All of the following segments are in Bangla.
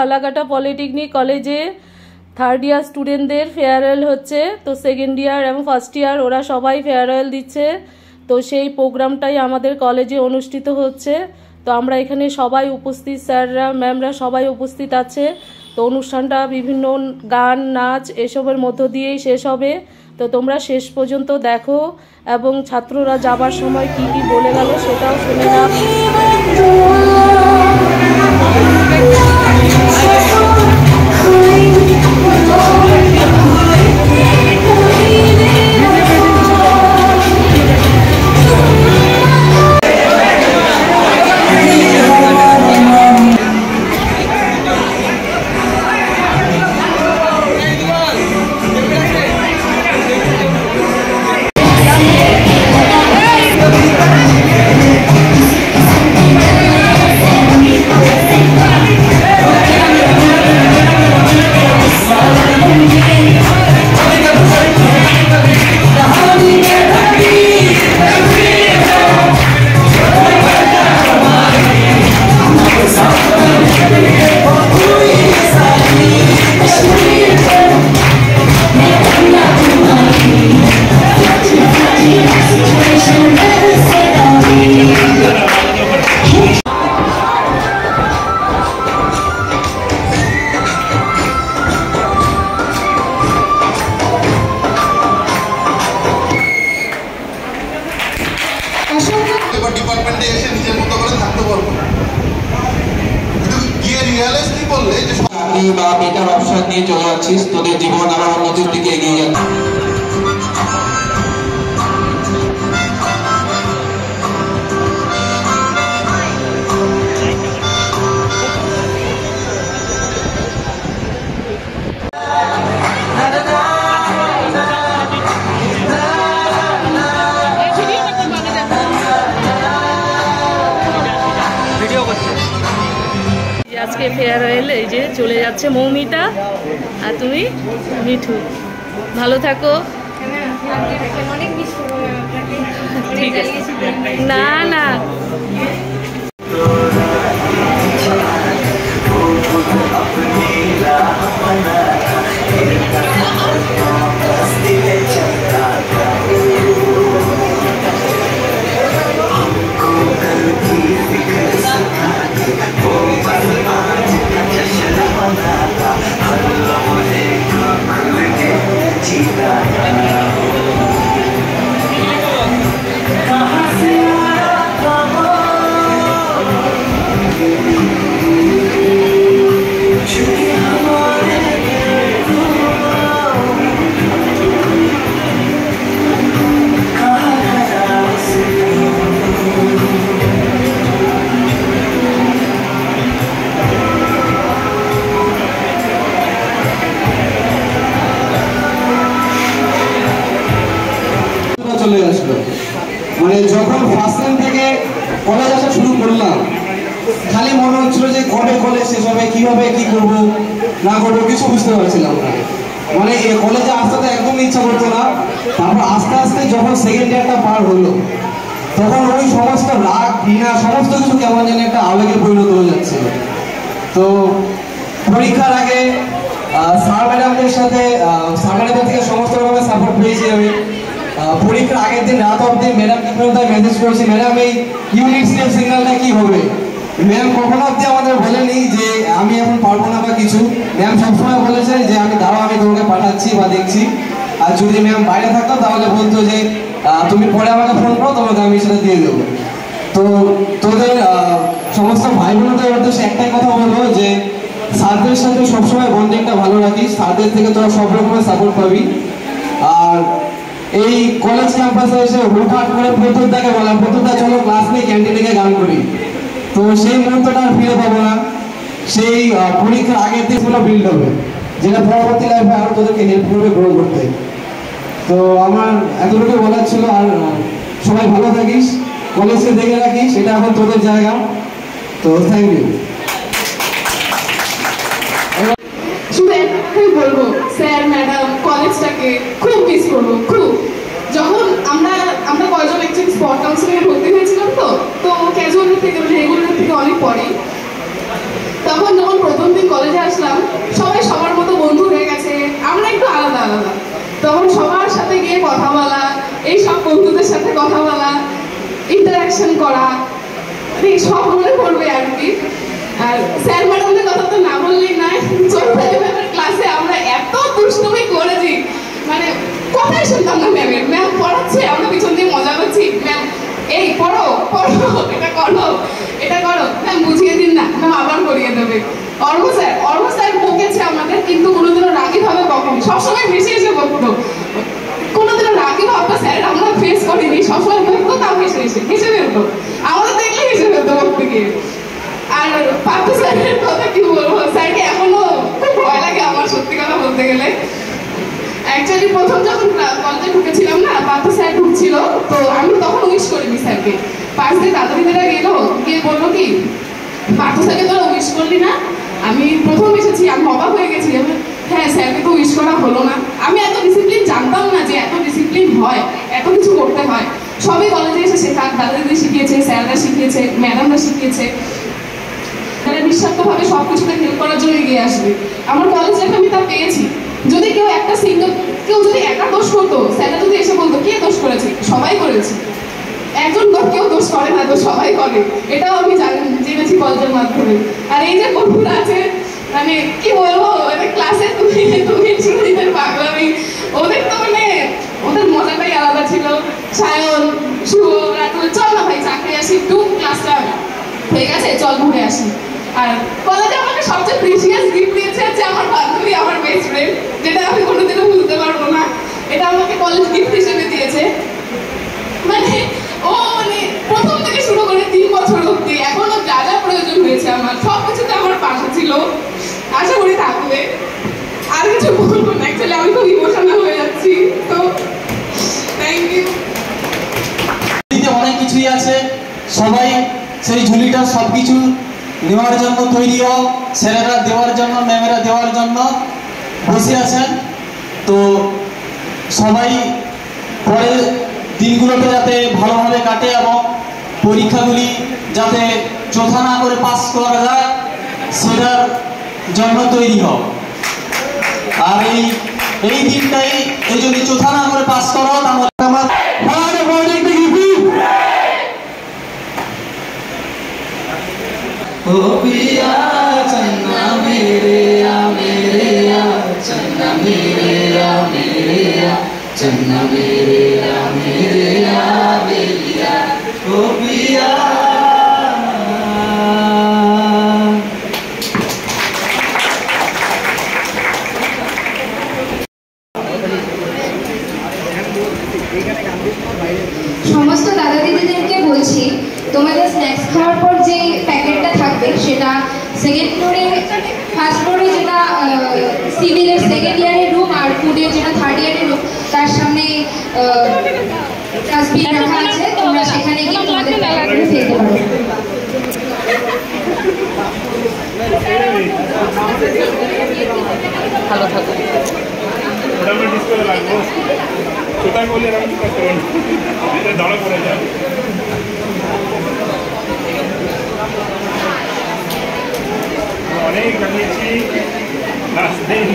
ফালাকাটা পলিটেকনিক কলেজে থার্ড ইয়ার স্টুডেন্টদের ফেয়ারওয়েল হচ্ছে। তো সেকেন্ড ইয়ার এবং ফার্স্ট ইয়ার ওরা সবাই ফেয়ারওয়েল দিচ্ছে। তো সেই প্রোগ্রামটাই আমাদের কলেজে অনুষ্ঠিত হচ্ছে। তো আমরা এখানে সবাই উপস্থিত, স্যাররা ম্যামরা সবাই উপস্থিত আছে। তো অনুষ্ঠানটা বিভিন্ন গান নাচ এসবের মধ্য দিয়েই শেষ হবে। তো তোমরা শেষ পর্যন্ত দেখো এবং ছাত্ররা যাবার সময় কি কি বলে গেল সেটাও শুনে নাও। ডিপার্টমেন্টে এসে নিজের মতো করে থাকতে পারবো, কিন্তু গিয়ে রিয়ালাইজ কি করলে যে চাকরি বা বেটার অপশন নিয়ে চলে যাচ্ছিস, তোদের জীবন আরো উন্নতির দিকে এগিয়ে যাচ্ছে। আজকে ফেয়ারওয়েল, এই যে চলে যাচ্ছে মৌমিতা আর তুমি মিঠু। ভালো থাকো। ঠিক আছে, না না চলে আসলো। মানে যখন ফার্স্ট টাইম থেকে কলেজ আসা শুরু করলাম, খালি মনে হচ্ছিল যে কবে কলেজ শেষ হবে, কিভাবে কি করবো না করবো কিছু বুঝতে পারছিলাম না। মানে কলেজে আসতে তো একদমই ইচ্ছা করতো না। তারপর আস্তে আস্তে যখন সেকেন্ড ইয়ারটা পার হলো, তখন ওই সমস্ত রাগ ঘৃণা সমস্ত কিছু কেমন যেন একটা আবেগে পরিণত হয়ে যাচ্ছে। তো পরীক্ষার আগে স্যার ম্যাডামদের সাথে স্যার ম্যাডামদের থেকে সমস্ত রকমের সাপোর্ট পেয়েছি আমি। পরীক্ষার আগের দিন রাত অবধি ম্যাডামকে মেসেজ করেছি, ম্যাডাম এই ইউনিট স্টেপ সিগন্যালটা কি হবে। ম্যাম কখনো অবধি আমাদের বলেনি যে আমি এখন পারবো না বা কিছু। ম্যাম সবসময় বলেছেন যে আমি দাঁড়াও, আমি তোমাকে পাঠাচ্ছি বা দেখছি। আর যদি ম্যাম বাইরে থাকতো তাহলে বলতো যে তুমি পরে আমাকে ফোন করো, তোমাকে আমি সেটা দিয়ে দেবো। তো তোদের সমস্ত ভাই বোনদের উদ্দেশ্যে একটাই কথা বলবো যে স্যারদের সাথে সবসময় বন্ডিংটা ভালো রাখিস। স্যারদের থেকে তোরা সব রকমের সাপোর্ট পাবি। আর এই কলেজ ক্যাম্পাসে এসে হুটহাট করে প্রত্যুদাকে বলা, প্রত্যুদা চলো ক্লাস নেই, ক্যান্টিনে গিয়ে গান করি। তো সেই মুহূর্তটা আর ফিরে পাবো না। সেই পরীক্ষার আগের দিকগুলো বিল্ড হবে, যেটা পরবর্তী লাইফে আরো তোদেরকে হেল্প করবে গ্রো করতে। তো আমার এতটুকু বলার ছিল। আর সবাই ভালো থাকিস, কলেজকে দেখে রাখিস, এটা এখন তোদের জায়গা। তো থ্যাংক ইউ। শুধু একটাই বলবো, স্যার ম্যাডাম কলেজটাকে খুব মিস করবো খুব। যখন আমরা কয়েকজন অ্যাকচুয়ালি স্পট কাউন্সিলিংয়ে ভর্তি হয়েছিলাম, তো ক্যাজুয়াল থেকে রেগুলার থেকে অনেক পরে, তখন যখন প্রথম দিন কলেজে আসলাম সবাই সবার মতো বন্ধু হয়ে গেছে, আমরা একটু আলাদা আলাদা। তখন সবার সাথে গিয়ে কথা বলা, এই সব বন্ধুদের সাথে কথা বলা, ইন্টারাকশন করা, সব মনে পড়বে আর কি। আর স্যার ম্যাডামদের কথা তো না বললেই নয়, ক্লাসে আমরা এত দুষ্টুমি করেছি, মানে কথাই শুনতাম না ম্যামের। ম্যাম পড়াচ্ছে, আমরা পিছন দিয়ে মজা করছি, ম্যাম এই পড়ো পড়ো, এটা করো এটা করো, ম্যাম বুঝিয়ে দিন না, ম্যাম আবার করিয়ে দেবে। অর্ঘ স্যার বকেছে আমাদের, কিন্তু কোনোদিনও রাগি ভাবে বকেনি, সবসময় হেসে হেসে বকতো। কোনোদিনও রাগি ভাবটা স্যার আমরা ফেস করিনি, সবসময় বকতো, তাও হেসে ফেলতো, আমাদের দেখলে হেসে ফেলতো বকতে গিয়ে। আর পার্থ স্যারের কথা কি বলবো, স্যারকে এখনো খুব ভয় লাগে আমার, সত্যি কথা বলতে গেলে। অ্যাকচুয়ালি প্রথম যখন কলেজে ঢুকেছিলাম না, পার্থ স্যার ঢুকছিল, তো আমি তখন উইশ করিনি স্যারকে। পাশ দিয়ে দাদা দিদিরা গেলো, গিয়ে বললো কি পার্থ স্যারকে তোরা উইশ করলি না? আমি প্রথম এসেছি, আমি অবাক হয়ে গেছি। হ্যাঁ স্যারকে তো উইশ করা হলো না। আমি এত ডিসিপ্লিন জানতাম না যে এত ডিসিপ্লিন হয়, এত কিছু করতে হয়। সবই কলেজে এসে শেখার, দাদা দিদি শিখিয়েছে, স্যাররা শিখিয়েছে, ম্যাডামরা শিখিয়েছে। তারা নিঃস্বার্থভাবে সব কিছুতে হেল্প করার জন্য এগিয়ে আসবে। আমার কলেজ লাইফে আমি তা পেয়েছি। যদি কেউ যদি একা দোষ করতো, স্যাররা যদি এসে বলতো কে দোষ করেছে, সবাই করেছে। একজন কেউ দোষ করে না, তো সবাই করে, এটাও আমি জেনেছি কলেজের মাধ্যমে। আর এই যে বন্ধুরা আছে, মানে কি বলবো, ক্লাসে তুমি সুরজিতের পাগলামি, ওদের তো মানে ওদের মজাটাই আলাদা ছিল। সায়ন, শুভ, রাতুল, চল না ভাই চাকরি আসি, একটু ক্লাসটা হয়ে গেছে, চল ঘুরে আসি। আর কলেজে আমাকে সবচেয়ে প্রিসিয়াস গিফট দিয়েছে হচ্ছে আমার বান্ধবী, আমার বেস্ট ফ্রেন্ড, যেটা আমি কোনোদিনও ভুলতে পারবো না। এটা আমাকে কলেজ গিফট হিসেবে দিয়েছে। মানে ও মানে প্রথম থেকে শুরু করে 3 বছর অব্দি এখনো যা যা প্রয়োজন হয়েছে আমার, সব কিছুতে আমার পাশে ছিল, আশা করি থাকবে। আর কিছু বলবো না, অ্যাকচুয়ালি আমি খুব ইমোশনাল হয়ে যাচ্ছি। তো থ্যাংক ইউ। অনেক কিছুই আছে, সবাই সেই ঝুলিটা সবকিছু নেওয়ার জন্য তৈরি হোক, স্যারেরা দেওয়ার জন্য, ম্যামেরা দেওয়ার জন্য বসে আছেন। তো সবাই পরের দিনগুলোতে যাতে ভালোভাবে কাটে এবং পরীক্ষাগুলি যাতে চোথা না করে পাস করা যায়, সেটার জন্য তৈরি হোক। আর এই দিনটাই এই যদি চোথা না করে পাস করো, তাহলে আমার ओ पिया चन्ना मेरे या चन्ना मेरे या चन्ना मेरे या बेलिया ओ पिया। সমস্ত দাদা দিদিদেরকে বলছি, তোমাদের স্ন্যাক্স খাওয়ার পর যে প্যাকেটটা থাকবে সেটা সেকেন্ড ফ্লোরে, ফার্স্ট ফ্লোরে যেটা সিভিলের সেকেন্ড ইয়ারের রুম, আর ফুডের যেটা থার্ড ইয়ারের রুম, তার সামনে ডাস্টবিন রাখা আছে, তোমরা সেখানে গিয়ে তোমাদের প্যাকেটগুলো ফেলতে পারো। ভালো থাকো। কোথায় বললে এরকম করতে পারবো, এটা ধরা পড়ে যায়। অনেক জানিয়েছি, লাস্ট দিন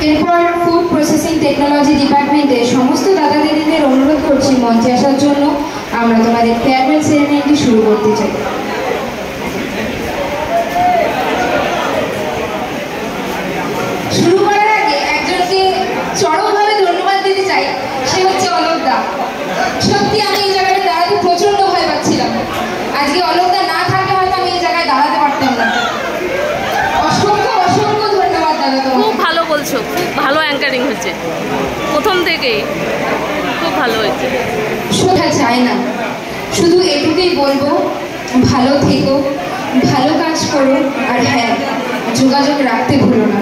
এরপর ফুড প্রসেসিং টেকনোলজি ডিপার্টমেন্টের সমস্ত দাদা দিদিদের অনুরোধ করছি মঞ্চে আসার জন্য। আমরা তোমাদের ফেয়ারওয়েল সেরেমনিটি শুরু করতে চাই। শুরু করার আগে একজনকে চরমভাবে ধন্যবাদ দিতে চাই, সে হচ্ছে অলোকদা। সত্যি আমি এই জায়গায় দাঁড়াতে প্রচন্ড ভয় পাচ্ছিলাম। আজকে অলোকদা না থাকলে হয়তো আমি এই জায়গায় দাঁড়াতে পারতাম না। অসংখ্য অসংখ্য ধন্যবাদ দাদা, তোমাকে। খুব ভালো বলছো, খুব ভালো অ্যাঙ্কারিং হচ্ছে প্রথম থেকেই, খুব ভালো হয়েছে। শোনা চায় না, শুধু এটুকুই বলবো, ভালো থেকো, ভালো কাজ করো, আর হ্যাঁ, যোগাযোগ রাখতে ভুলো না।